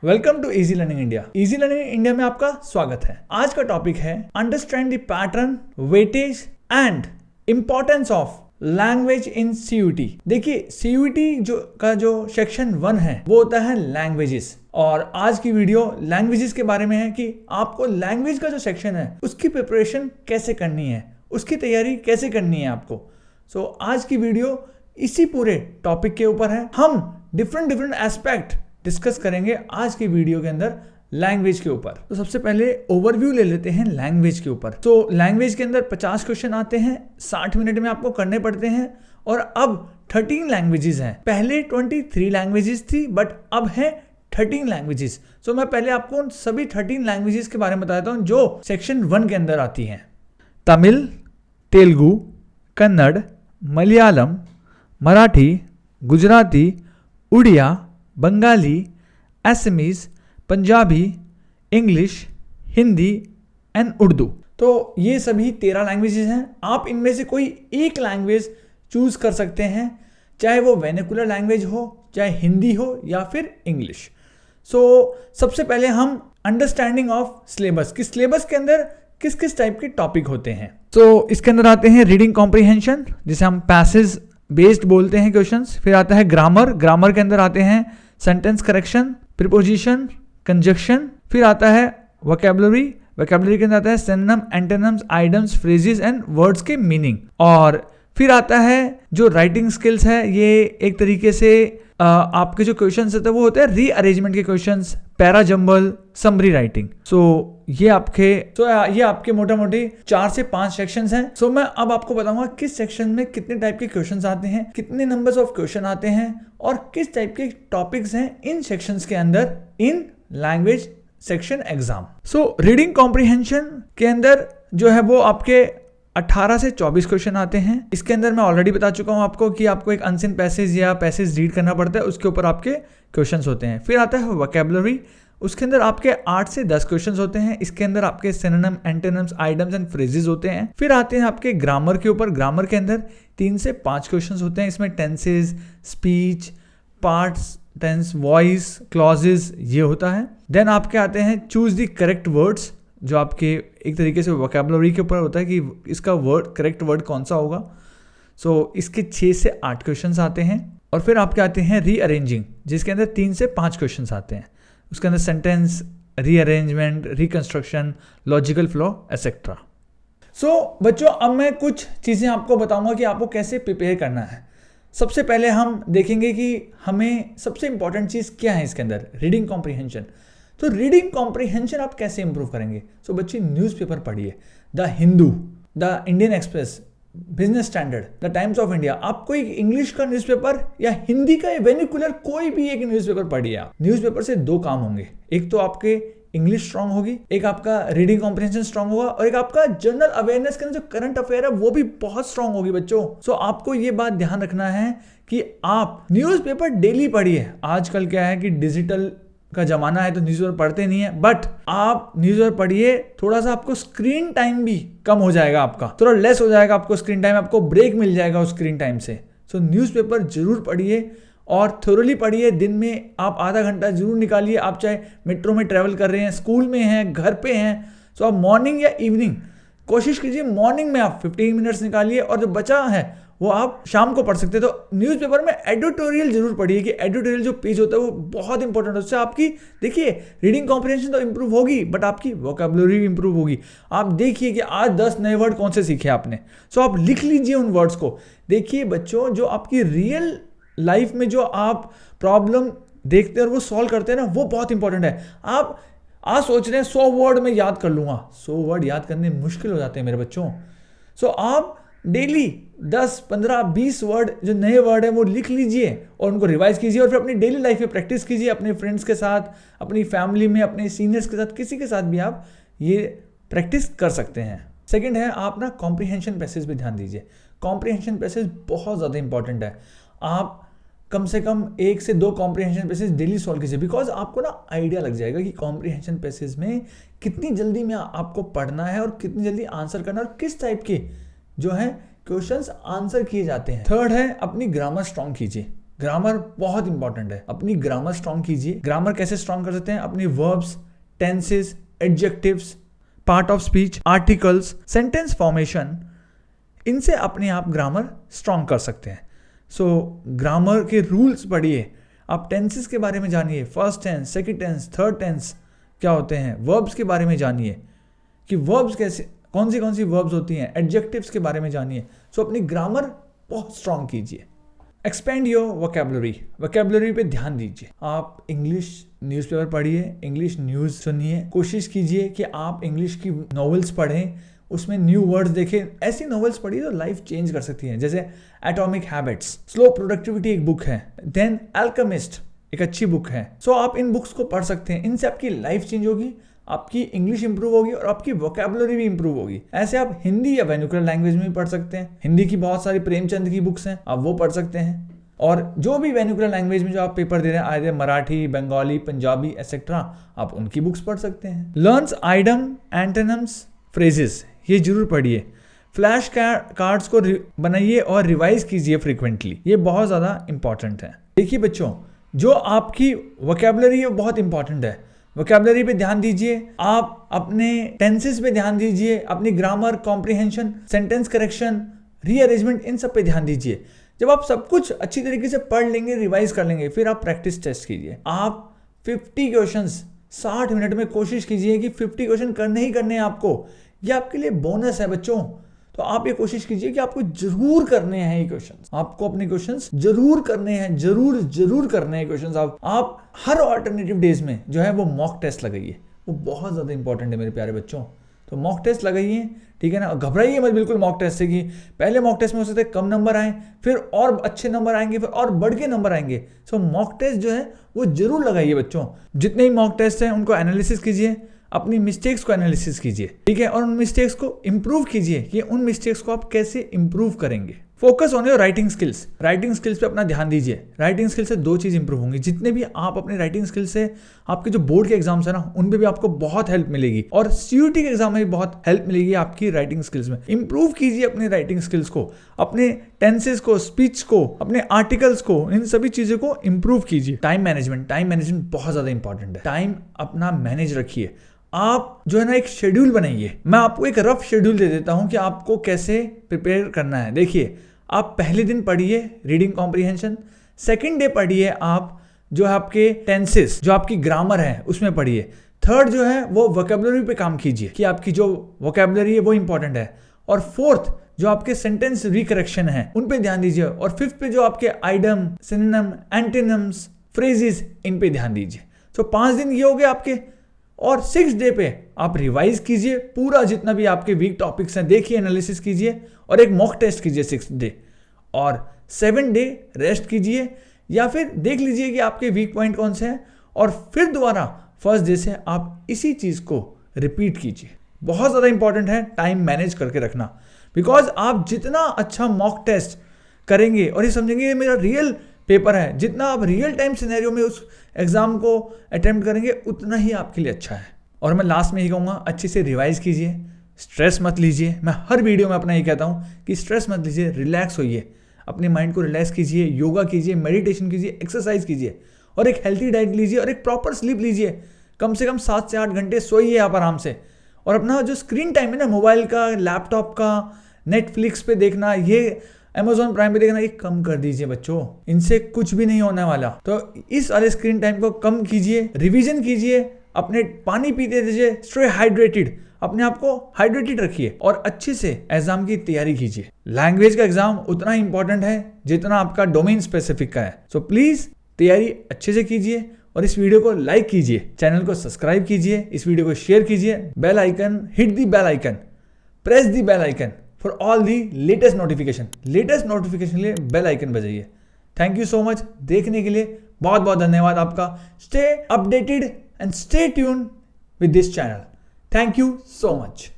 Welcome to Easy Learning India. Easy Learning India में आपका स्वागत है। आज का टॉपिक है understand the pattern, weightage and importance of language in CUET. देखिए सीयूटी जो सेक्शन 1 है वो होता है लैंग्वेजेस, और आज की वीडियो लैंग्वेजेस के बारे में है कि आपको लैंग्वेज का जो सेक्शन है उसकी प्रिपरेशन कैसे करनी है, उसकी तैयारी कैसे करनी है आपको। सो आज की वीडियो इसी पूरे टॉपिक के ऊपर है। हम डिफरेंट एस्पेक्ट डिस्कस करेंगे आज की वीडियो के अंदर लैंग्वेज के ऊपर। तो सबसे पहले ओवरव्यू ले लेते हैं लैंग्वेज के ऊपर। तो लैंग्वेज के अंदर 50 क्वेश्चन आते हैं, 60 मिनट में आपको करने पड़ते हैं, और अब 13 लैंग्वेजेस हैं। पहले 23 लैंग्वेजेस थी बट अब है 13 लैंग्वेजेस। सो मैं पहले आपको उन सभी 13 लैंग्वेजेस के बारे में बताता हूँ जो सेक्शन 1 के अंदर आती हैं। Tamil, Telugu, Kannada, Malayalam, Marathi, Gujarati, Odia, Bengali, Assamese, Punjabi, English, Hindi and Urdu. तो ये सभी 13 लैंग्वेजेस हैं। आप इनमें से कोई एक लैंग्वेज चूज कर सकते हैं, चाहे वो वेर्नाकुलर लैंग्वेज हो, चाहे हिंदी हो या फिर इंग्लिश। सबसे पहले हम अंडरस्टैंडिंग ऑफ सिलेबस कि सिलेबस के अंदर किस किस टाइप के टॉपिक होते हैं। इसके अंदर आते हैं रीडिंग कॉम्प्रिहेंशन, जिसे हम पैसेज बेस्ड बोलते हैं क्वेश्चंस। फिर आता है ग्रामर के अंदर आते हैं सेंटेंस करेक्शन, प्रीपोजिशन, कंजक्शन। फिर आता है वोकैबुलरी के अंदर आता है synonym, antonyms, idioms, phrases and words के मीनिंग। और फिर आता है जो राइटिंग स्किल्स है, ये एक तरीके से आपके जो क्वेश्चंस होते हैं वो होते हैं रीअरेंजमेंट के questions, para jumble, summary writing. ये आपके मोटा मोटी 4 से 5 सेक्शंस हैं। मैं अब आपको बताऊंगा किस सेक्शन में कितने टाइप के क्वेश्चंस आते हैं, कितने नंबर्स ऑफ क्वेश्चन आते हैं और किस टाइप के टॉपिक्स हैं इन सेक्शंस के अंदर in language section exam. Reading comprehension के अंदर जो है वो आपके 18 से 24 क्वेश्चन आते हैं। इसके अंदर मैं ऑलरेडी बता चुका हूं आपको कि आपको एक अनसीन पैसेज या पैसेज रीड करना पड़ता है, उसके ऊपर आपके क्वेश्चंस होते हैं। फिर आता है वोकैबुलरी, उसके अंदर आपके 8 से 10 क्वेश्चंस होते हैं। इसके अंदर आपके synonym, antonyms, idioms and phrases होते हैं। फिर आते हैं आपके ग्रामर के ऊपर। ग्रामर के अंदर 3 से 5 क्वेश्चंस होते हैं। इसमें tenses, speech, parts, tense, voice, clauses, ये होता है। देन आपके आते हैं चूज द करेक्ट वर्ड्स, जो आपके एक तरीके से वोकैबुलरी के ऊपर होता है कि इसका करेक्ट वर्ड कौन सा होगा। इसके 6 से 8 क्वेश्चंस आते हैं। और फिर आपके आते हैं रीअरेंजिंग, जिसके अंदर 3 से 5 क्वेश्चंस आते हैं। उसके अंदर sentence, rearrangement, reconstruction, logical flow etcetera. बच्चों अब मैं कुछ चीज़ें आपको बताऊंगा कि आपको कैसे प्रिपेयर करना है। सबसे पहले हम देखेंगे कि हमें सबसे इंपॉर्टेंट चीज़ क्या है इसके अंदर, रीडिंग कॉम्प्रिहेंशन। तो रीडिंग कॉम्प्रिहेंशन आप कैसे इंप्रूव करेंगे। बच्चे न्यूज़पेपर पढ़िए, the Hindu, the Indian express, business standard, the times of India. आप कोई इंग्लिश का न्यूज़पेपर या हिंदी का या वेर्नाकुलर कोई भी एक न्यूज़पेपर पढ़िए। आप न्यूज़पेपर से 2 काम होंगे, एक तो आपके इंग्लिश स्ट्रांग होगी, एक आपका रीडिंग कॉम्प्रिहेंशन स्ट्रांग होगा, और एक आपका जनरल अवेयरनेस के अंदर जो करंट अफेयर है वो भी बहुत स्ट्रांग होगी बच्चों। आपको ये बात ध्यान रखना है कि आप न्यूज़पेपर डेली पढ़िए। आजकल क्या है कि डिजिटल का जमाना है तो न्यूज़पेपर पढ़ते नहीं है, बट आप न्यूज़पेपर पढ़िए। थोड़ा सा आपको स्क्रीन टाइम भी कम हो जाएगा, आपका थोड़ा लेस हो जाएगा आपको स्क्रीन टाइम, आपको ब्रेक मिल जाएगा उस स्क्रीन टाइम से। न्यूज़पेपर जरूर पढ़िए और थोरली पढ़िए। दिन में आप आधा घंटा जरूर निकालिए। आप चाहे मेट्रो में ट्रैवल कर रहे हैं, स्कूल में हैं, घर पे हैं, आप मॉर्निंग या इवनिंग कोशिश कीजिए मॉर्निंग में आप 15 मिनट्स निकालिए, और जो बचा है वो आप शाम को पढ़ सकते हैं। तो न्यूज़पेपर में एडिटोरियल जरूर पढ़िए कि एडिटोरियल जो पेज होता है वो बहुत इंपॉर्टेंट है। उससे आपकी देखिए रीडिंग कॉम्प्रिहेंशन तो इंप्रूव होगी, बट आपकी वोकैबुलरी भी इंप्रूव होगी। आप देखिए कि आज 10 नए वर्ड कौन से सीखे आपने, आप लिख लीजिए उन वर्ड्स को। देखिए बच्चों, जो आपकी रियल लाइफ में जो आप प्रॉब्लम देखते हैं और वो सॉल्व करते हैं ना, वो बहुत इंपॉर्टेंट है। आप आज सोच रहे हैं 100 वर्ड में याद कर लूंगा, 100 वर्ड याद करने मुश्किल हो जाते हैं मेरे बच्चों। आप डेली 10, 15, 20 वर्ड जो नए वर्ड है वो लिख लीजिए और उनको रिवाइज कीजिए, और फिर अपनी डेली लाइफ में प्रैक्टिस कीजिए, अपने फ्रेंड्स के साथ, अपनी फैमिली में, अपने सीनियर्स के साथ, किसी के साथ भी आप ये प्रैक्टिस कर सकते हैं। सेकंड है, आप ना कॉम्प्रिहेंशन पैसेज पे ध्यान दीजिए। कॉम्प्रिहेंशन पैसेज बहुत ज़्यादा इंपॉर्टेंट है। आप कम से कम 1 से 2 कॉम्प्रिहेंशन पैसेज डेली सॉल्व कीजिए, बिकॉज आपको ना आइडिया लग जाएगा कि कॉम्प्रिहेंशन पैसेज में कितनी जल्दी में आपको पढ़ना है और कितनी जल्दी आंसर करना है और किस टाइप के जो है क्वेश्चंस आंसर किए जाते हैं। थर्ड है, अपनी ग्रामर स्ट्रॉन्ग कीजिए। ग्रामर बहुत इंपॉर्टेंट है, अपनी ग्रामर स्ट्रॉन्ग कीजिए। ग्रामर कैसे स्ट्रॉन्ग कर सकते हैं? अपनी verbs, tenses, adjectives, part of speech, articles, sentence formation, इनसे अपने आप ग्रामर स्ट्रॉन्ग कर सकते हैं। सो ग्रामर के रूल्स पढ़िए, आप टेंसेस के बारे में जानिए, first tense, second tense, third tense क्या होते हैं, वर्ब्स के बारे में जानिए कि वर्ब्स कैसे, कौन सी वर्ब्स होती हैं, एडजेक्टिव्स के बारे में जानिए। सो अपनी ग्रामर बहुत स्ट्रॉन्ग कीजिए। एक्सपेंड योर वोकैबुलरी पे ध्यान दीजिए। आप इंग्लिश न्यूज़पेपर पढ़िए, इंग्लिश न्यूज़ सुनिए, कोशिश कीजिए कि आप इंग्लिश की नॉवेल्स पढ़ें, उसमें न्यू वर्ड्स देखें। ऐसी नॉवेल्स पढ़िए जो लाइफ चेंज कर सकती हैं, जैसे एटॉमिक हैबिट्स, स्लो प्रोडक्टिविटी एक बुक है, देन अल्केमिस्ट एक अच्छी बुक है। सो आप इन बुक्स को पढ़ सकते हैं, इनसे आपकी लाइफ चेंज होगी, आपकी इंग्लिश इंप्रूव होगी और आपकी वोकैबुलरी भी इंप्रूव होगी। ऐसे आप हिंदी या वर्नाक्युलर लैंग्वेज में भी पढ़ सकते हैं। हिंदी की बहुत सारी प्रेमचंद की बुक्स हैं, आप वो पढ़ सकते हैं। और जो भी वर्नाक्युलर लैंग्वेज में जो आप पेपर दे रहे हैं, आए मराठी, बंगाली, पंजाबी एसेट्रा, आप उनकी बुक्स पढ़ सकते हैं। लर्न्स आइडम, एंटोनिम्स, फ्रेजेस, ये जरूर पढ़िए। फ्लैश कार्ड्स को बनाइए और रिवाइज कीजिए फ्रीक्वेंटली, ये बहुत ज़्यादा इंपॉर्टेंट है। देखिए बच्चों, जो आपकी वोकैबुलरी है वो बहुत इंपॉर्टेंट है। वोकैबुलरी पे ध्यान दीजिए, आप अपने टेंसेस पे ध्यान दीजिए, अपनी grammar, comprehension, sentence correction, rearrangement, इन सब पे ध्यान दीजिए। जब आप सब कुछ अच्छी तरीके से पढ़ लेंगे, रिवाइज कर लेंगे, फिर आप प्रैक्टिस टेस्ट कीजिए। आप 50 क्वेश्चंस 60 मिनट में कोशिश कीजिए कि 50 क्वेश्चन करने ही करने हैं आपको। ये आपके लिए बोनस है बच्चों। तो आप ये कोशिश कीजिए कि आपको जरूर करने हैं ये क्वेश्चंस, आपको अपने क्वेश्चंस जरूर करने हैं, जरूर करने हैं क्वेश्चंस। आप हर ऑल्टरनेटिव डेज में जो है वो मॉक टेस्ट लगाइए, वो बहुत ज़्यादा इंपॉर्टेंट है मेरे प्यारे बच्चों। तो मॉक टेस्ट लगाइए, ठीक है ना। घबराइए मत बिल्कुल मॉक टेस्ट से कि पहले मॉक टेस्ट में हो सकता है कम नंबर आए, फिर और अच्छे नंबर आएंगे, फिर और बढ़ के नंबर आएंगे। सो मॉक टेस्ट जो है वो जरूर लगाइए बच्चों। जितने ही मॉक टेस्ट हैं उनको एनालिसिस कीजिए, अपनी मिस्टेक्स को एनालिसिस कीजिए, ठीक है, और उन मिस्टेक्स को इंप्रूव कीजिए कि उन मिस्टेक्स को आप कैसे इंप्रूव करेंगे। Focus on your writing skills पे अपना ध्यान दीजिए। राइटिंग स्किल से 2 चीज इंप्रूव होंगी। जितने भी आप अपने राइटिंग स्किल से, आपके जो बोर्ड के एग्जाम्स है ना, उनपे भी आपको बहुत हेल्प मिलेगी और सीयूटी के एग्जाम में भी बहुत हेल्प मिलेगी आपकी राइटिंग स्किल्स में। इंप्रूव कीजिए अपने राइटिंग स्किल्स को, अपने टेंसेस को, स्पीच को, अपने आर्टिकल्स को, इन सभी चीजों को इंप्रूव कीजिए। टाइम मैनेजमेंट बहुत ज्यादा इंपॉर्टेंट है। टाइम अपना मैनेज रखिए। आप जो है ना एक शेड्यूल बनाइए। मैं आपको एक रफ शेड्यूल दे देता हूं कि आपको कैसे प्रिपेयर करना है। देखिए, आप पहले दिन पढ़िए रीडिंग कॉम्प्रिहेंशन, सेकंड डे पढ़िए आप जो है आपके टेंसेस, जो आपकी ग्रामर है उसमें पढ़िए, थर्ड जो है वो वोकैबुलरी पे काम कीजिए कि आपकी जो वोकैबुलरी है वो इंपॉर्टेंट है, और फोर्थ जो आपके सेंटेंस रिकरेक्शन है उन पे ध्यान दीजिए, और फिफ्थ पे जो आपके आइडम, सिनोनिम, एंटोनिम्स, फ्रेजेस, इन पे ध्यान दीजिए। तो 5 दिन ये हो गए आपके, और 6th डे पे आप रिवाइज कीजिए पूरा जितना भी आपके वीक टॉपिक्स हैं, देखिए, एनालिसिस कीजिए और एक मॉक टेस्ट कीजिए 6th डे, और 7th डे रेस्ट कीजिए या फिर देख लीजिए कि आपके वीक पॉइंट कौन से हैं, और फिर दोबारा 1st डे से आप इसी चीज को रिपीट कीजिए। बहुत ज्यादा इंपॉर्टेंट है टाइम मैनेज करके रखना, बिकॉज आप जितना अच्छा मॉक टेस्ट करेंगे और ये समझेंगे ये मेरा रियल पेपर है, जितना आप रियल टाइम सिनेरियो में उस एग्जाम को अटेम्प्ट करेंगे उतना ही आपके लिए अच्छा है। और मैं लास्ट में ही कहूँगा, अच्छे से रिवाइज कीजिए, स्ट्रेस मत लीजिए। मैं हर वीडियो में अपना ये कहता हूँ कि स्ट्रेस मत लीजिए, रिलैक्स होइए, अपने माइंड को रिलैक्स कीजिए, योगा कीजिए, मेडिटेशन कीजिए, एक्सरसाइज कीजिए, और एक हेल्थी डाइट लीजिए और एक प्रॉपर स्लीप लीजिए। कम से कम 7 से 8 घंटे सोइए आप आराम से, और अपना जो स्क्रीन टाइम है ना, मोबाइल का, लैपटॉप का, नेटफ्लिक्स पे देखना, ये Amazon प्राइम पे देखना, ये कम कर दीजिए बच्चों, इनसे कुछ भी नहीं होने वाला। तो इस वाले स्क्रीन टाइम को कम कीजिए, रिवीजन कीजिए, अपने पानी पीते दीजिए, स्टे हाइड्रेटेड, अपने आप को हाइड्रेटेड रखिए और अच्छे से एग्जाम की तैयारी कीजिए। लैंग्वेज का एग्जाम उतना इंपॉर्टेंट है जितना आपका डोमेन स्पेसिफिक का है। सो प्लीज तैयारी अच्छे से कीजिए और इस वीडियो को लाइक कीजिए, चैनल को सब्सक्राइब कीजिए, इस वीडियो को शेयर कीजिए, bell icon, hit the bell icon, press the bell icon for all the latest notification के लिए बेल आइकन बजाइए। थैंक यू सो मच देखने के लिए, बहुत बहुत धन्यवाद आपका। Stay updated and stay tuned with this channel. Thank you so much.